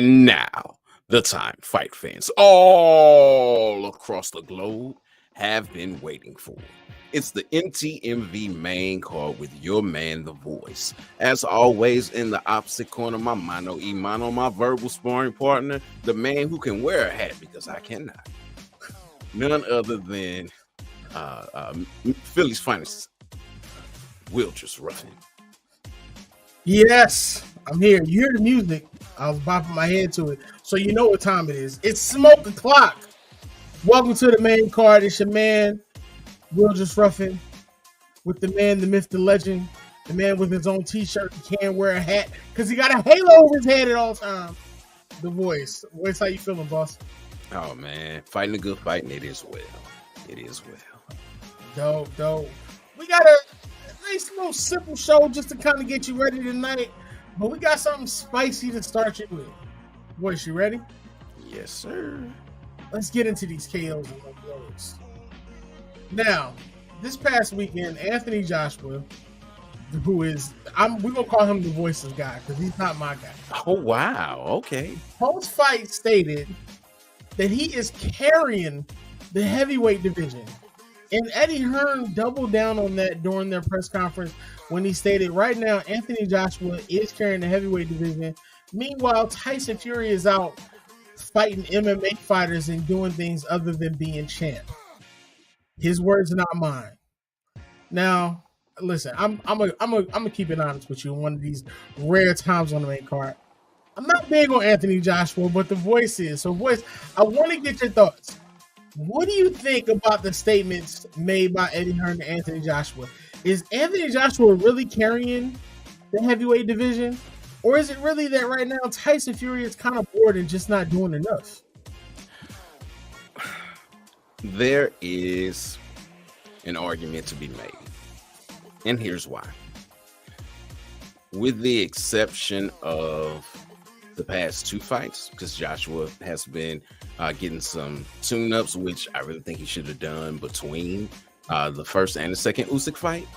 And now, the time fight fans all across the globe have been waiting for. It's the NTMV main card with your man, The Voice. As always, in the opposite corner, my mano y mano, my verbal sparring partner, the man who can wear a hat because I cannot. None other than Philly's finest, Wildress Ruffin. Yes, I'm here. You hear the music. I was bopping my head to it. So you know what time it is. It's smoke o'clock. Welcome to the main card. It's your man, Wildress Ruffin, with the man, the myth, the legend, the man with his own t-shirt. He can't wear a hat because he got a halo over his head at all times. The Voice. Voice, how you feeling, boss? Oh, man. Fighting a good fight, and it is well. It is well. Dope. We got a nice little simple show just to kind of get you ready tonight. But we got something spicy to start you with. Voice, you ready? Yes, sir. Let's get into these KOs and blows. Now, this past weekend, Anthony Joshua, who is, we're going to call him the Voices guy because he's not my guy. Oh, wow. Okay. Post-fight stated that he is carrying the heavyweight division. And Eddie Hearn doubled down on that during their press conference when he stated, right now, Anthony Joshua is carrying the heavyweight division. Meanwhile, Tyson Fury is out fighting MMA fighters and doing things other than being champ. His words, not mine. Now, listen, I'm gonna keep it honest with you. In one of these rare times on the main card, I'm not big on Anthony Joshua, but the Voice is. So, Voice, I want to get your thoughts. What do you think about the statements made by Eddie Hearn and Anthony Joshua? Is Anthony Joshua really carrying the heavyweight division? Or is it really that right now Tyson Fury is kind of bored and just not doing enough? There is an argument to be made. And here's why. With the exception of the past two fights, because Joshua has been getting some tune-ups, which I really think he should have done between the first and the second Usyk fight.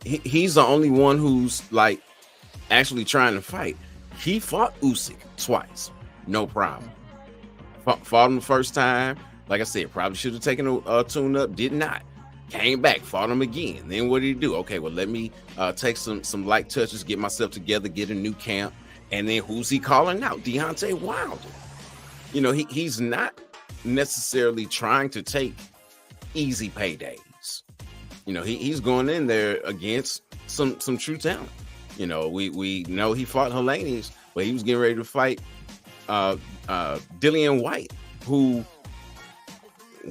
He's the only one who's like actually trying to fight. He fought Usyk twice, no problem. Fought him the first time, like I said, probably should have taken a tune-up, did not. Came back, fought him again. Then what did he do? Okay, well, let me take some light touches, get myself together, get a new camp. And then who's he calling out? Deontay Wilder. You know, he's not necessarily trying to take easy paydays. You know, he's going in there against some true talent. You know, we know he fought Helenius, but he was getting ready to fight Dillian White, who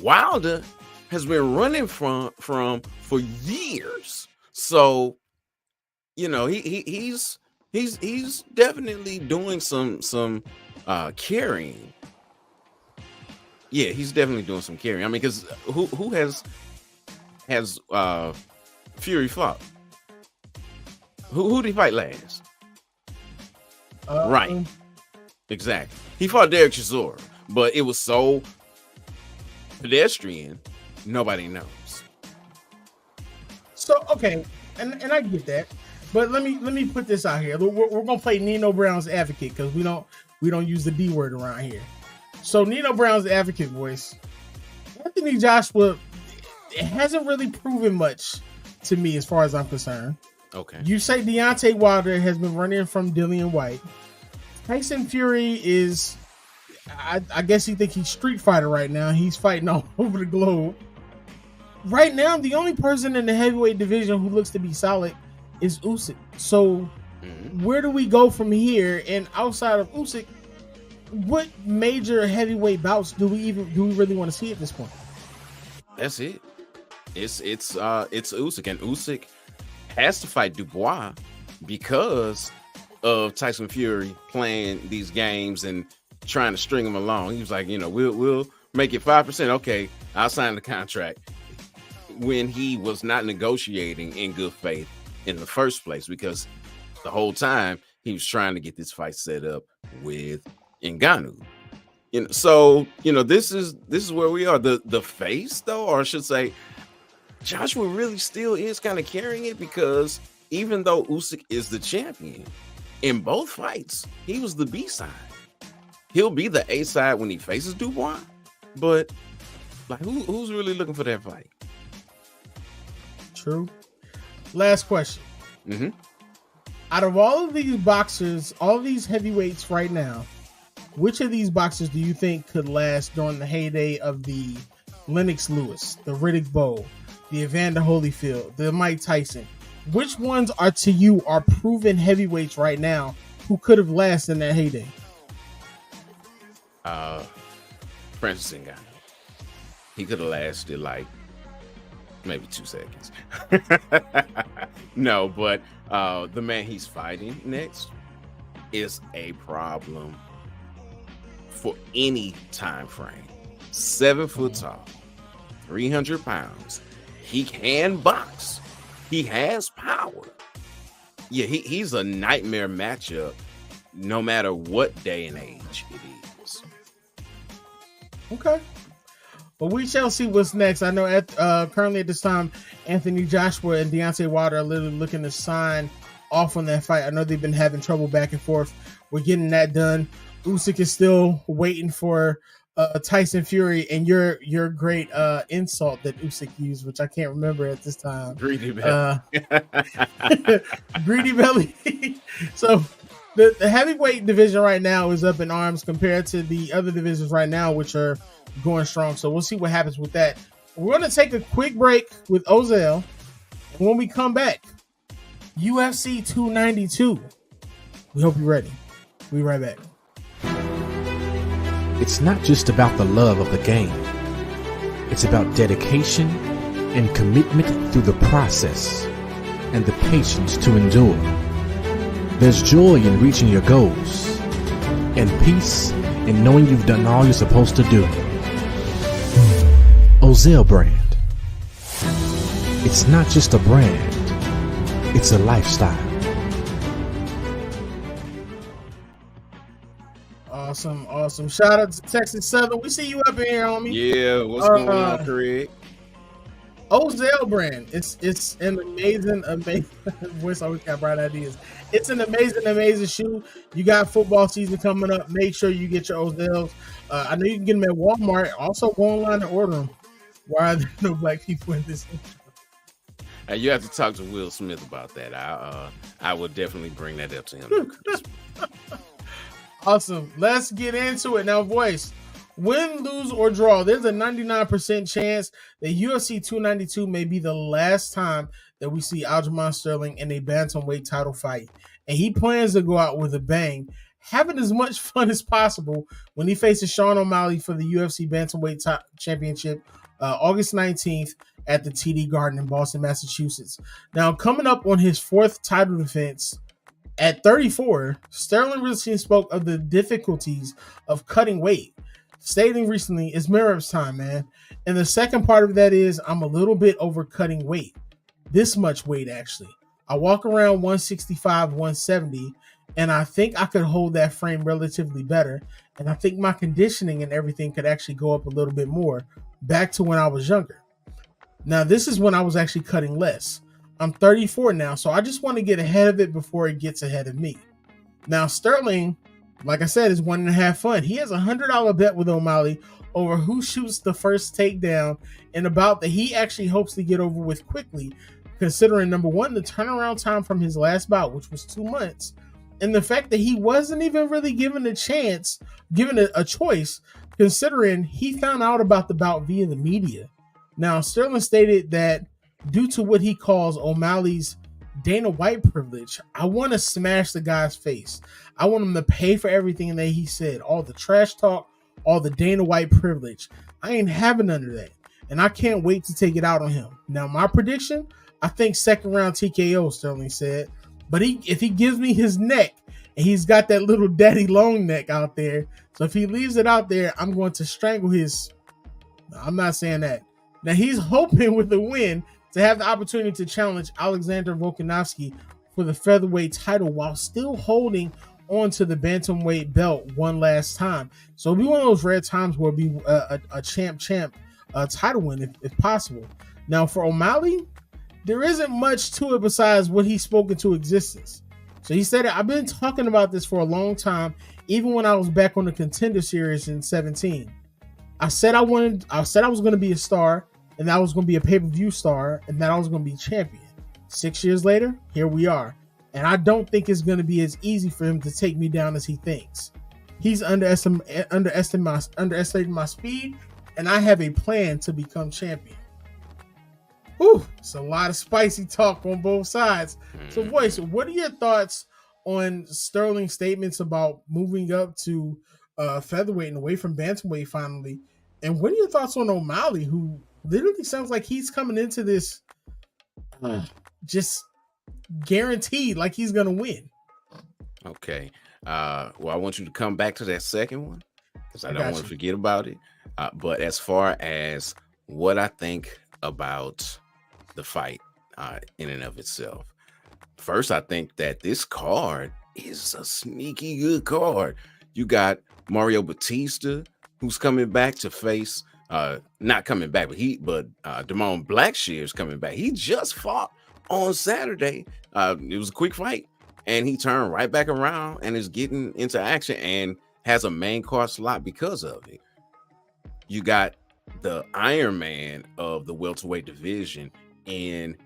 Wilder has been running from for years. So, you know, he's definitely doing some carrying. Yeah, he's definitely doing some carrying. I mean, because who has Fury fought? Who did he fight last? Right, exactly. He fought Derek Chisora, but it was so pedestrian, nobody knows. So okay, and I get that. But let me put this out here. We're gonna play Nino Brown's advocate because we don't use the D word around here. So Nino Brown's advocate, Voice. Anthony Joshua hasn't really proven much to me as far as I'm concerned. Okay. You say Deontay Wilder has been running from Dillian White. Tyson Fury is, I guess you think he's Street Fighter right now. He's fighting all over the globe. Right now, the only person in the heavyweight division who looks to be solid is Usyk. So where do we go from here? And outside of Usyk, what major heavyweight bouts do we really want to see at this point? That's it. It's Usyk, and Usyk has to fight Dubois because of Tyson Fury playing these games and trying to string him along. He was like, you know, we'll make it 5%. Okay, I'll sign the contract. When he was not negotiating in good faith in the first place, because the whole time he was trying to get this fight set up with Ngannou. You know, so you know this is where we are. The face, though, or I should say, Joshua really still is kind of carrying it because even though Usyk is the champion, In both fights, he was the B side. He'll be the A side when he faces Dubois, but like, who's really looking for that fight? True. Last question. Mm-hmm. Out of all of these boxers, all of these heavyweights right now, which of these boxers do you think could last during the heyday of the Lennox Lewis, the Riddick Bowe, the Evander Holyfield, the Mike Tyson? Which ones are to you are proven heavyweights right now who could have lasted in that heyday? Francis Ngannou. He could have lasted like maybe 2 seconds. No, but the man he's fighting next is a problem for any time frame. 7 foot tall, 300 pounds. He can box. He has power. Yeah, he's a nightmare matchup no matter what day and age it is. Okay. But we shall see what's next. I know currently at this time, Anthony Joshua and Deontay Wilder are literally looking to sign off on that fight. I know they've been having trouble back and forth. We're getting that done. Usyk is still waiting for Tyson Fury and your great insult that Usyk used, which I can't remember at this time. Greedy belly. Greedy belly. So the heavyweight division right now is up in arms compared to the other divisions right now, which are going strong. So we'll see what happens with that. We're going to take a quick break with Ozell. When we come back, UFC 292. We hope you're ready. We'll be right back. It's not just about the love of the game. It's about dedication and commitment through the process and the patience to endure. There's joy in reaching your goals and peace in knowing you've done all you're supposed to do. Ozell brand. It's not just a brand. It's a lifestyle. Awesome. Shout out to Texas Southern. We see you up in here, homie. Yeah, what's going on, Craig? Ozell brand. It's an amazing voice always got bright ideas. It's an amazing shoe. You got football season coming up. Make sure you get your Ozells. I know you can get them at Walmart. Also go online and order them. Why are there no black people in this? And you have to talk to Will Smith about that. I would definitely bring that up to him. Awesome. Let's get into it now, voice. Win, lose, or draw, there's a 99% chance that UFC 292 may be the last time that we see Aljamain Sterling in a bantamweight title fight. And he plans to go out with a bang, having as much fun as possible when he faces Sean O'Malley for the UFC Bantamweight Championship August 19th at the TD Garden in Boston, Massachusetts. Now, coming up on his 4th title defense, at 34, Sterling recently spoke of the difficulties of cutting weight, stating recently, it's mirror-ups time, man. And the second part of that is, I'm a little bit over cutting weight. This much weight, actually. I walk around 165, 170, and I think I could hold that frame relatively better. And I think my conditioning and everything could actually go up a little bit more, back to when I was younger. Now, this is when I was actually cutting less. I'm 34 now, so I just want to get ahead of it before it gets ahead of me. Now, Sterling, like I said, is wanting to have fun. He has a $100 bet with O'Malley over who shoots the first takedown and about that he actually hopes to get over with quickly, considering, number one, the turnaround time from his last bout, which was 2 months, and the fact that he wasn't even really given a choice, considering he found out about the bout via the media. Now, Sterling stated that due to what he calls O'Malley's Dana White privilege, I want to smash the guy's face. I want him to pay for everything that he said, all the trash talk, all the Dana White privilege. I ain't having none of that, and I can't wait to take it out on him. Now, my prediction, I think 2nd round TKO, Sterling said. But if he gives me his neck, and he's got that little daddy long neck out there, so if he leaves it out there, I'm going to strangle his... No, I'm not saying that. Now, he's hoping with the win to have the opportunity to challenge Alexander Volkanovski for the featherweight title while still holding on to the bantamweight belt one last time. So it'll be one of those rare times where it'll be a champ title win if possible. Now, for O'Malley, there isn't much to it besides what he spoke into existence. So he said, I've been talking about this for a long time, even when I was back on the Contender Series in 17. I said I was going to be a star, and that I was going to be a pay-per-view star, and that I was going to be champion. 6 years later, here we are. And I don't think it's going to be as easy for him to take me down as he thinks. He's underestimating my speed, and I have a plan to become champion. Whew, it's a lot of spicy talk on both sides. So, Voice, what are your thoughts on Sterling's statements about moving up to featherweight and away from bantamweight finally? And what are your thoughts on O'Malley, who literally sounds like he's coming into this just guaranteed like he's going to win? Okay. Well, I want you to come back to that second one because I don't want to forget about it. But as far as what I think about the fight in and of itself, first, I think that this card is a sneaky good card. You got Mario Batista, who's coming back to face, not coming back, but Damon Blackshear's coming back. He just fought on Saturday. It was a quick fight, and he turned right back around and is getting into action and has a main card slot because of it. You got the Iron Man of the welterweight division in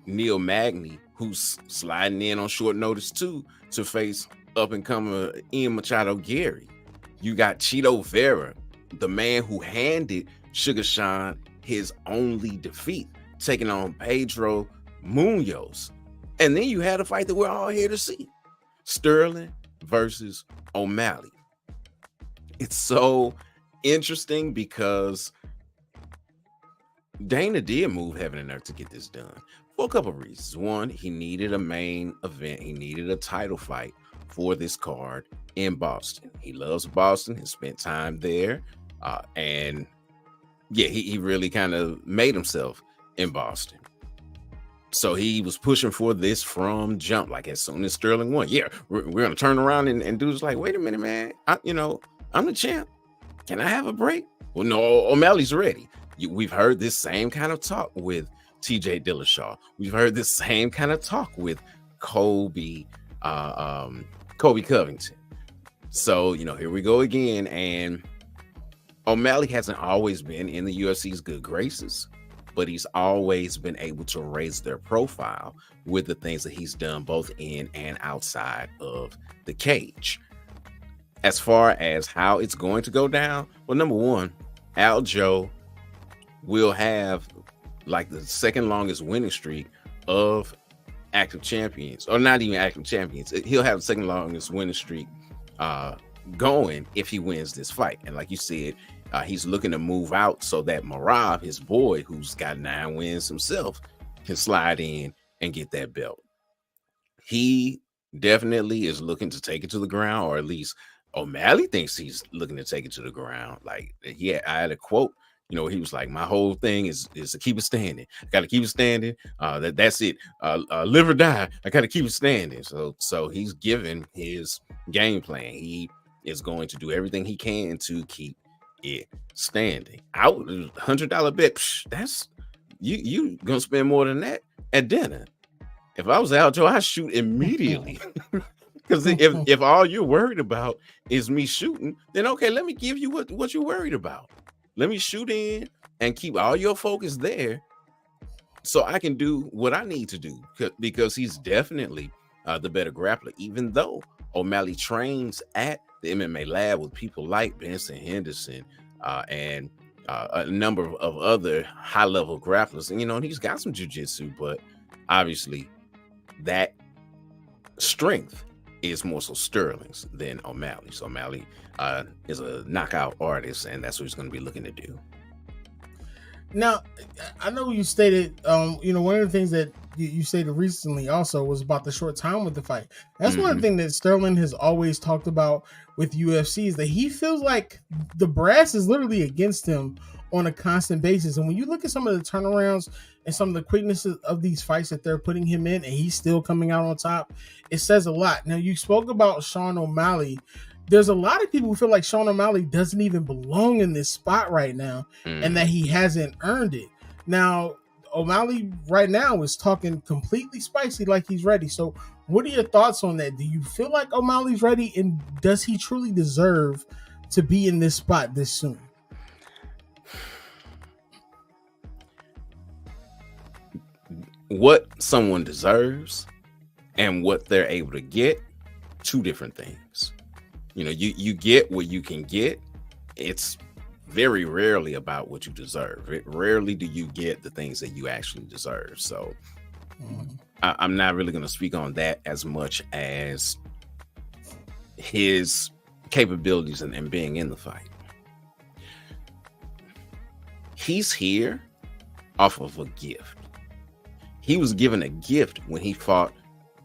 Neil Magny, who's sliding in on short notice too to face up and coming Ian Machado Gary. You got Chito Vera, the man who handed Sugar Sean his only defeat, taking on Pedro Munoz. And then you had a fight that we're all here to see. Sterling versus O'Malley. It's so interesting because Dana did move heaven and earth to get this done for a couple of reasons. One, he needed a main event. He needed a title fight for this card in Boston. He loves Boston. He spent time there. And yeah, he really kind of made himself in Boston. So he was pushing for this from jump. Like as soon as Sterling won, yeah, we're going to turn around and dude's like, wait a minute, man. I'm the champ. Can I have a break? Well, no, O'Malley's ready. We've heard this same kind of talk with TJ Dillashaw. We've heard this same kind of talk with Kobe Covington. So, here we go again. And O'Malley hasn't always been in the UFC's good graces, but he's always been able to raise their profile with the things that he's done both in and outside of the cage. As far as how it's going to go down, well, number one, Aljo will have like the second longest winning streak of active champions, or not even active champions. He'll have the second longest winning streak going if he wins this fight. And like you said, he's looking to move out so that Marab, his boy, who's got 9 wins himself, can slide in and get that belt. He definitely is looking to take it to the ground, or at least O'Malley thinks he's looking to take it to the ground. Like, yeah, I had a quote, he was like, my whole thing is to keep it standing. I got to keep it standing. That's it. Live or die. I got to keep it standing. So he's given his game plan. He is going to do everything he can to keep it standing. Out $100 bet. That's you gonna spend more than that at dinner. If I was Aljo, I'd shoot immediately. Because if all you're worried about is me shooting, then okay, let me give you what you're worried about. Let me shoot in and keep all your focus there so I can do what I need to do, because he's definitely the better grappler, even though O'Malley trains at the MMA lab with people like Benson Henderson and a number of other high-level grapplers. And, he's got some jiu-jitsu, but obviously that strength is more so Sterling's than O'Malley. So O'Malley is a knockout artist, and that's what he's going to be looking to do. Now, I know you stated, one of the things that you stated recently also was about the short time with the fight. That's one thing that Sterling has always talked about with UFC, is that he feels like the brass is literally against him on a constant basis. And when you look at some of the turnarounds and some of the quickness of these fights that they're putting him in, and he's still coming out on top, it says a lot. Now, you spoke about Sean O'Malley. There's a lot of people who feel like Sean O'Malley doesn't even belong in this spot right now, and that he hasn't earned it. Now, O'Malley right now is talking completely spicy like he's ready. So What are your thoughts on that? Do you feel like O'Malley's ready, and does he truly deserve to be in this spot this soon? What someone deserves and what they're able to get, two different things. You know, you get what you can get. It's very rarely about what you deserve. Rarely do you get the things that you actually deserve. So I'm not really going to speak on that as much as his capabilities and being in the fight. He's here off of a gift. He was given a gift when he fought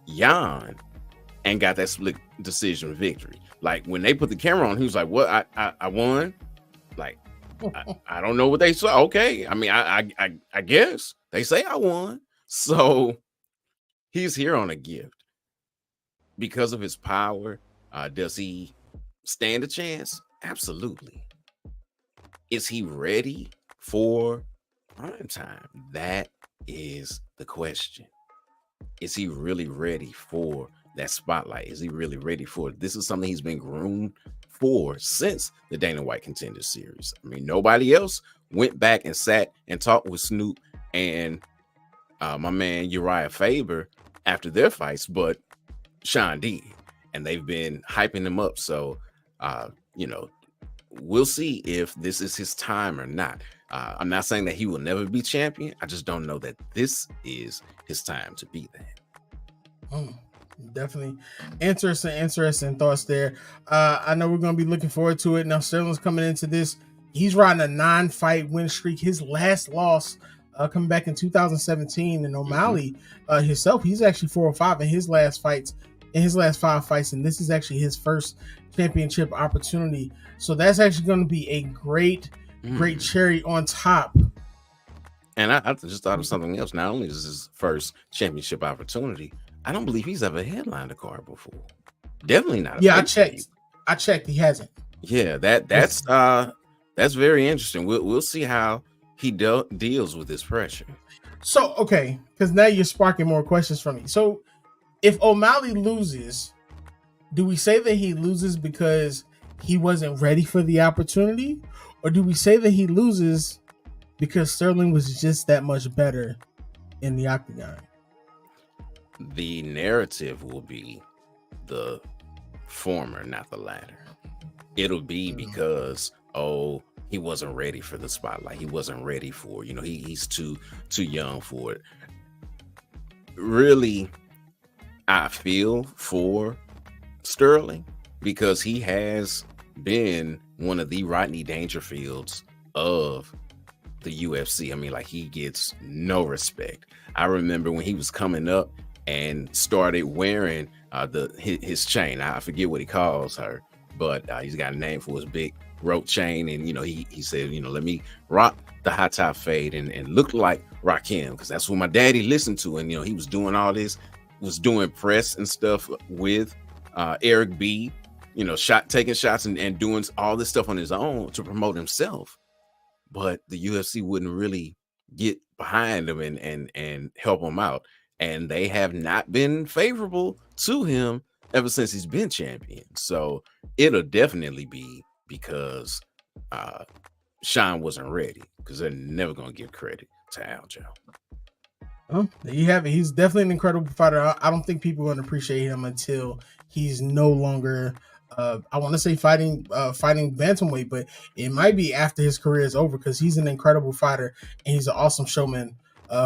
Jan and got that split decision victory. Like when they put the camera on, he was like, "What? I won." Like, I don't know what they say. Okay, I mean, I guess they say I won. So he's here on a gift because of his power. Does he stand a chance? Absolutely. Is he ready for prime time? That is the question. Is he really ready for that spotlight? Is he really ready for it? This is something he's been groomed for since the Dana White Contender Series. I mean, nobody else went back and sat and talked with Snoop and my man Uriah Faber after their fights, but Sean did, and they've been hyping him up. So, we'll see if this is his time or not. I'm not saying that he will never be champion. I just don't know that this is his time to be that. Definitely interesting thoughts there. I know we're going to be looking forward to it. Now, Sterling's coming into this. He's riding a 9-fight win streak. His last loss coming back in 2017. And O'Malley himself, he's actually 4-5 in his last 5 fights. And this is actually his first championship opportunity. So that's actually going to be a great cherry on top. And I just thought of something else. Not only is this his first championship opportunity, I don't believe he's ever headlined a card before. Definitely not. Yeah, I checked. He hasn't. Yeah, that's very interesting. We'll see how he deals with this pressure. So, okay, because now you're sparking more questions from me. So, if O'Malley loses, do we say that he loses because he wasn't ready for the opportunity? Or do we say that he loses because Sterling was just that much better in the octagon? The narrative will be the former, not the latter. It'll be because, he wasn't ready for the spotlight. He wasn't ready for, he's too young for it. Really, I feel for Sterling because he has been one of the Rodney Dangerfields of the UFC. I mean, like, he gets no respect. I remember when he was coming up and started wearing his chain. I forget what he calls her, but he's got a name for his big rope chain. And, he said, let me rock the high top fade and look like Rakim, because that's what my daddy listened to. And, he was doing all this, was doing press and stuff with Eric B, taking shots and doing all this stuff on his own to promote himself. But the UFC wouldn't really get behind him and help him out. And they have not been favorable to him ever since he's been champion. So it'll definitely be because Sean wasn't ready, because they're never going to give credit to Aljo. Oh, there you have it. He's definitely an incredible fighter. I don't think people are going to appreciate him until he's no longer, I want to say fighting bantamweight, but it might be after his career is over, because he's an incredible fighter and he's an awesome showman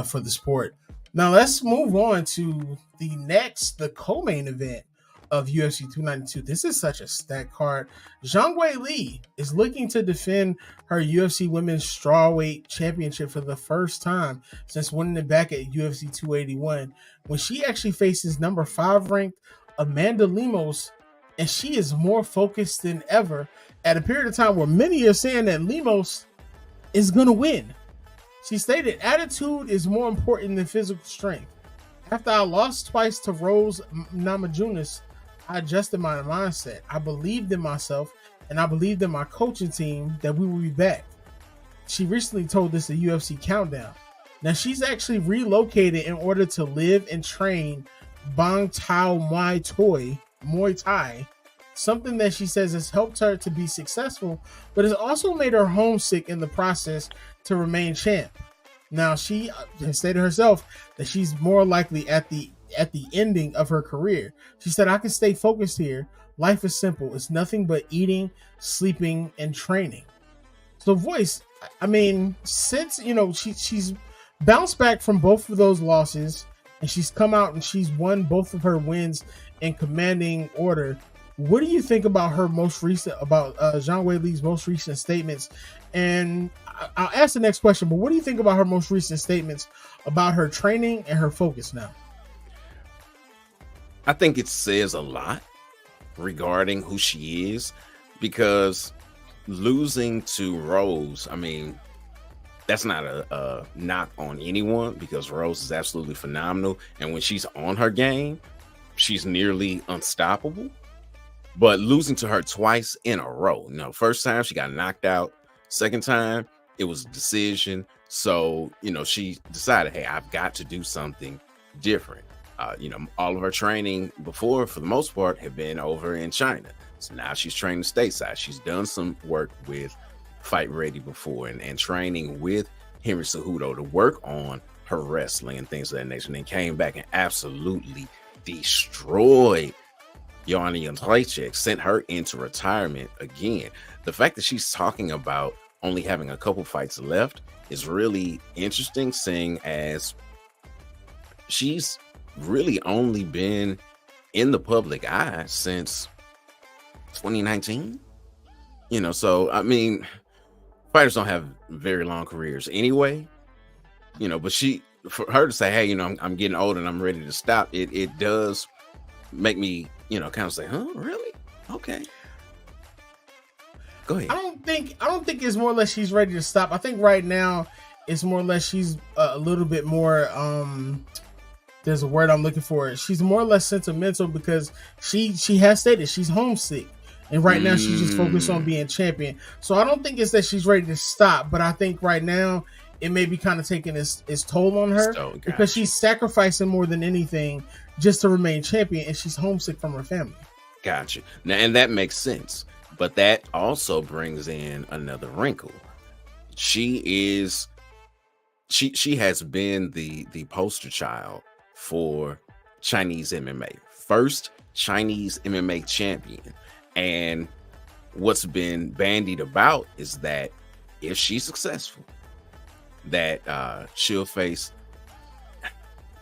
for the sport. Now let's move on to the co-main event of UFC 292. This is such a stacked card. Zhang Wei Li is looking to defend her UFC Women's Strawweight Championship for the first time since winning it back at UFC 281, when she actually faces number 5 ranked Amanda Lemos, and she is more focused than ever at a period of time where many are saying that Lemos is going to win. She stated, "Attitude is more important than physical strength. After I lost twice to Rose Namajunas, I adjusted my mindset. I believed in myself, and I believed in my coaching team that we would be back." She recently told this at UFC Countdown. Now, she's actually relocated in order to live and train Bang Tao Muay Thai, something that she says has helped her to be successful, but has also made her homesick in the process to remain champ. Now, she has stated herself that she's more likely at the ending of her career. She said, "I can stay focused here. Life is simple. It's nothing but eating, sleeping, and training." So, Voice, I mean, since, she's bounced back from both of those losses, and she's come out and she's won both of her wins in commanding order. What do you think about her most recent, about Zhang Weili's most recent statements? And I'll ask the next question, but what do you think about her most recent statements about her training and her focus now? I think it says a lot regarding who she is, because losing to Rose, I mean, that's not a knock on anyone, because Rose is absolutely phenomenal. And when she's on her game, she's nearly unstoppable. But losing to her twice in a row, first time she got knocked out, second time it was a decision. So, she decided, hey, I've got to do something different. All of her training before, for the most part, had been over in China. So now she's training stateside. She's done some work with Fight Ready before and training with Henry Cejudo to work on her wrestling and things of that nature. And then came back and absolutely destroyed Joanna Jędrzejczyk, sent her into retirement again. The fact that she's talking about only having a couple fights left is really interesting, seeing as she's really only been in the public eye since 2019. So I mean, fighters don't have very long careers anyway, but for her to say, hey, I'm getting old and I'm ready to stop, it does make me, kind of say, huh, really? Okay. Go ahead. I don't think it's more or less she's ready to stop. I think right now it's more or less she's a little bit more, there's a word I'm looking for. She's more or less sentimental, because she has stated she's homesick. And right now she's just focused on being champion. So I don't think it's that she's ready to stop, but I think right now it may be kind of taking its toll on her, because she's sacrificing more than anything just to remain champion, and she's homesick from her family. Gotcha. Now, and that makes sense, but that also brings in another wrinkle. She has been the poster child for Chinese MMA, first Chinese MMA champion. And what's been bandied about is that if she's successful, that she'll face,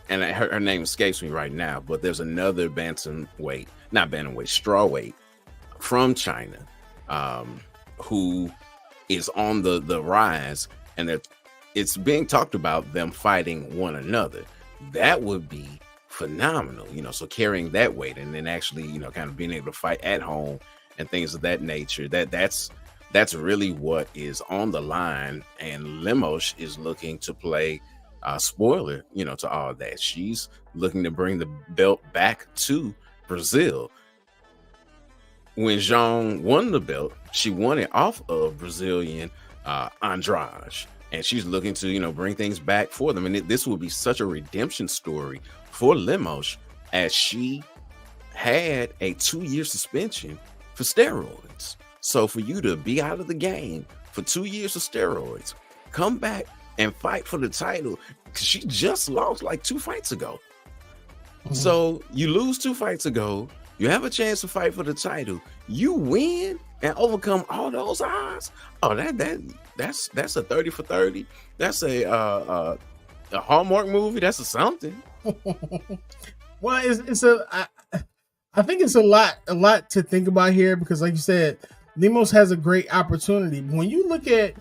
and her name escapes me right now, but there's another strawweight from China, who is on the rise, and that it's being talked about them fighting one another. That would be phenomenal, so carrying that weight and then actually, kind of being able to fight at home and things of that nature, that's really what is on the line. And Lemos is looking to play spoiler, to all that. She's looking to bring the belt back to Brazil. When Zhang won the belt, she won it off of Brazilian Andrade, and she's looking to, bring things back for them. And this will be such a redemption story for Lemos, as she had a 2-year suspension for steroids. So for you to be out of the game for 2 years of steroids, come back and fight for the title, because she just lost like 2 fights ago. Mm-hmm. So you lose 2 fights ago, you have a chance to fight for the title, you win and overcome all those odds. Oh, that's a 30 for 30. That's a Hallmark movie. That's a something. Well, I think it's a lot to think about here, because like you said, Lemos has a great opportunity. When you look at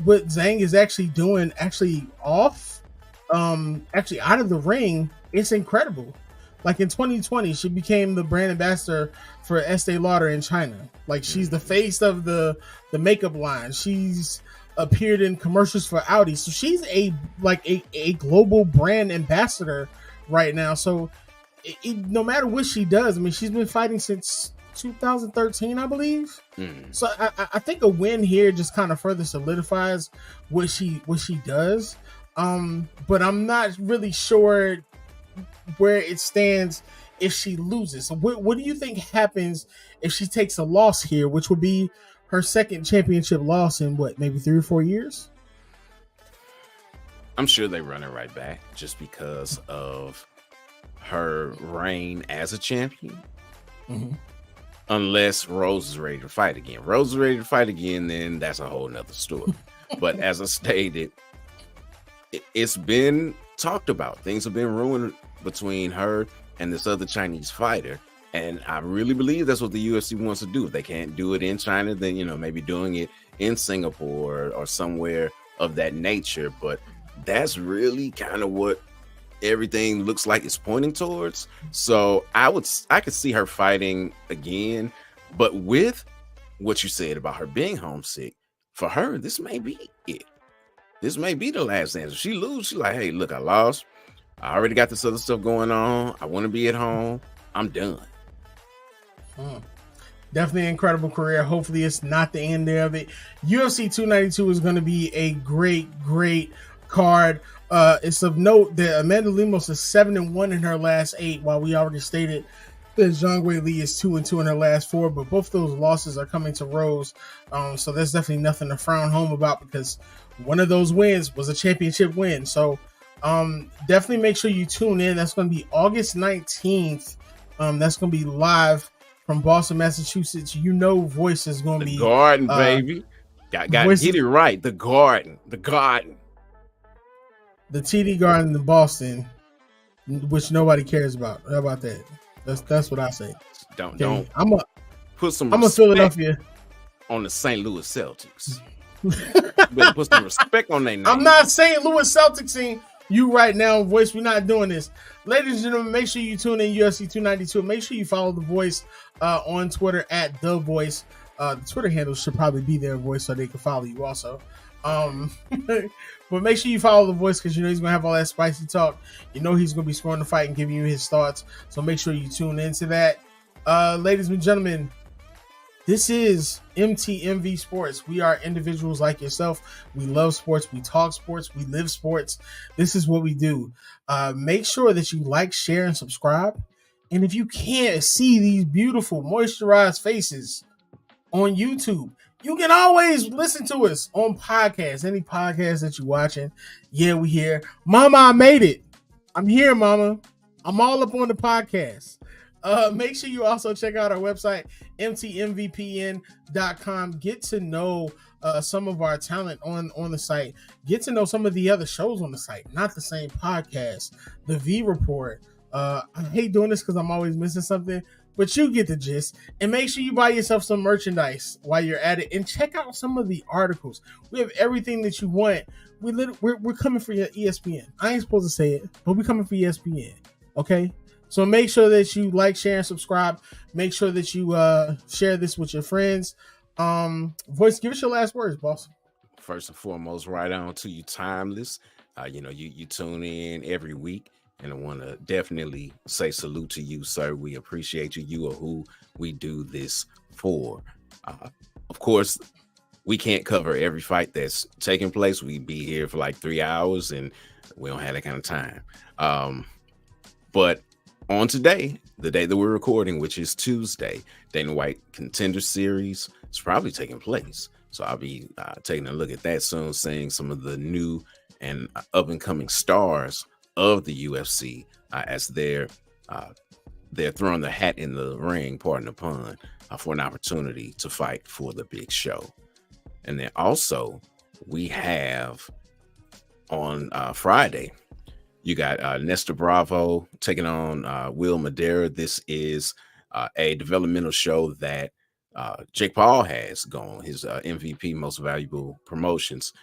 what Zhang is actually doing, actually out of the ring, it's incredible. Like in 2020, she became the brand ambassador for Estee Lauder in China. Like, she's the face of the makeup line. She's appeared in commercials for Audi. So she's a global brand ambassador right now. So no matter what she does, I mean, she's been fighting since 2013, I believe. So I think a win here just kind of further solidifies what she does. But I'm not really sure where it stands if she loses. So what do you think happens if she takes a loss here, which would be her second championship loss in what, maybe 3 or 4 years? I'm sure they run it right back just because of her reign as a champion. Mm-hmm. Unless Rose is ready to fight again. Rose is ready to fight again, then that's a whole nother story. But as I stated, it's been talked about. Things have been ruined between her and this other Chinese fighter. And I really believe that's what the UFC wants to do. If they can't do it in China, then, maybe doing it in Singapore or somewhere of that nature. But that's really kind of what everything looks like it's pointing towards. So I could see her fighting again. But with what you said about her being homesick, for her, this may be it. This may be the last answer. She loses. She's like, hey, look, I lost. I already got this other stuff going on. I want to be at home. I'm done. Definitely an incredible career. Hopefully it's not the end of it. UFC 292 is going to be a great card. It's of note that Amanda Lemos is 7-1 in her last 8, while we already stated that Zhang Weili is 2-2 in her last 4, but both those losses are coming to Rose. So there's definitely nothing to frown home about, because one of those wins was a championship win. So definitely make sure you tune in. That's going to be August 19th. That's going to be live from Boston, Massachusetts. Voice is going to be Garden, baby. Got to get it right. The Garden. The TD Garden in Boston, which nobody cares about. How about that? That's what I say. Don't put some. I'm a Philadelphia on the St. Louis Celtics. Better put some respect on their name. I'm not St. Louis Celticsing you right now, Voice. We're not doing this, ladies and gentlemen. Make sure you tune in UFC 292. Make sure you follow the Voice on Twitter at The Voice. The Twitter handle should probably be there, Voice, so they can follow you also. But make sure you follow the Voice, because he's gonna have all that spicy talk. He's gonna be scoring the fight and giving you his thoughts. So make sure you tune into that. Ladies and gentlemen, this is MTMV Sports. We are individuals like yourself. We love sports. We talk sports. We live sports. This is what we do. Make sure that you like, share, and subscribe. And if you can't see these beautiful moisturized faces on YouTube, you can always listen to us on podcasts. Any podcast that you're watching. Yeah, we here. Mama, I made it. I'm here, Mama. I'm all up on the podcast. Make sure you also check out our website, mtmvpn.com. Get to know some of our talent on the site. Get to know some of the other shows on the site. Not the same podcast. The V Report. I hate doing this because I'm always missing something, but you get the gist. And make sure you buy yourself some merchandise while you're at it, and check out some of the articles. We have everything that you want. We're coming for your ESPN. I ain't supposed to say it, but we're coming for ESPN. Okay? So make sure that you like, share, and subscribe. Make sure that you share this with your friends. Voice, give us your last words, boss. First and foremost, right on to you, Timeless. You tune in every week. And I want to definitely say salute to you, sir. We appreciate you. You are who we do this for. Of course, we can't cover every fight that's taking place. We'd be here for like 3 hours, and we don't have that kind of time. But on today, the day that we're recording, which is Tuesday, Dana White Contender Series is probably taking place. So I'll be taking a look at that soon, seeing some of the new and up-and-coming stars of the UFC as they're throwing their hat in the ring, pardon the pun, for an opportunity to fight for the big show. And then also we have on Friday, you got Nestor Bravo taking on Will Madera. This is a developmental show that Jake Paul has going, his MVP, Most Valuable Promotions.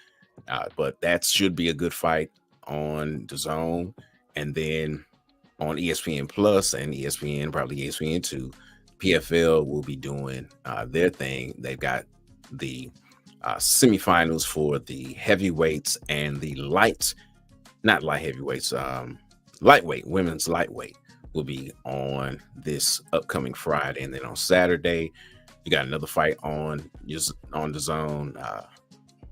But that should be a good fight on the Zone, and then on ESPN Plus and ESPN, probably ESPN2, PFL will be doing their thing. They've got the semifinals for the heavyweights and the lightweight, women's lightweight will be on this upcoming Friday. And then on Saturday, you got another fight on the Zone,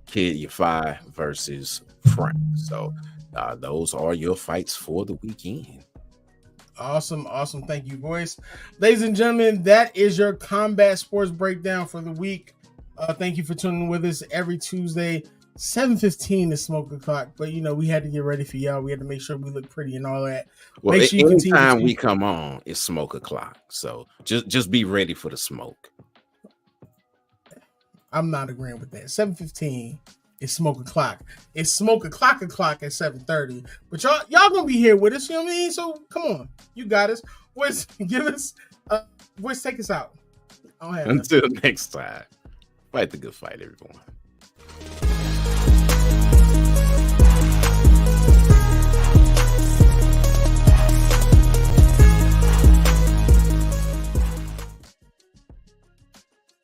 Kid Yafai versus Frank. So those are your fights for the weekend. Awesome. Thank you, voice. Ladies and gentlemen, that is your combat sports breakdown for the week. Thank you for tuning with us every Tuesday. 7:15 is smoke o'clock, but we had to get ready for y'all. We had to make sure we look pretty and all that. Well, make sure you anytime we come on, it's smoke o'clock. So just be ready for the smoke. I'm not agreeing with that. 7:15 is smoke o'clock. It's smoke o'clock at 7:30. But y'all gonna be here with us. You know what I mean? So come on, you got us. Voice, give us. Voice, take us out. Until next time, fight the good fight, everyone.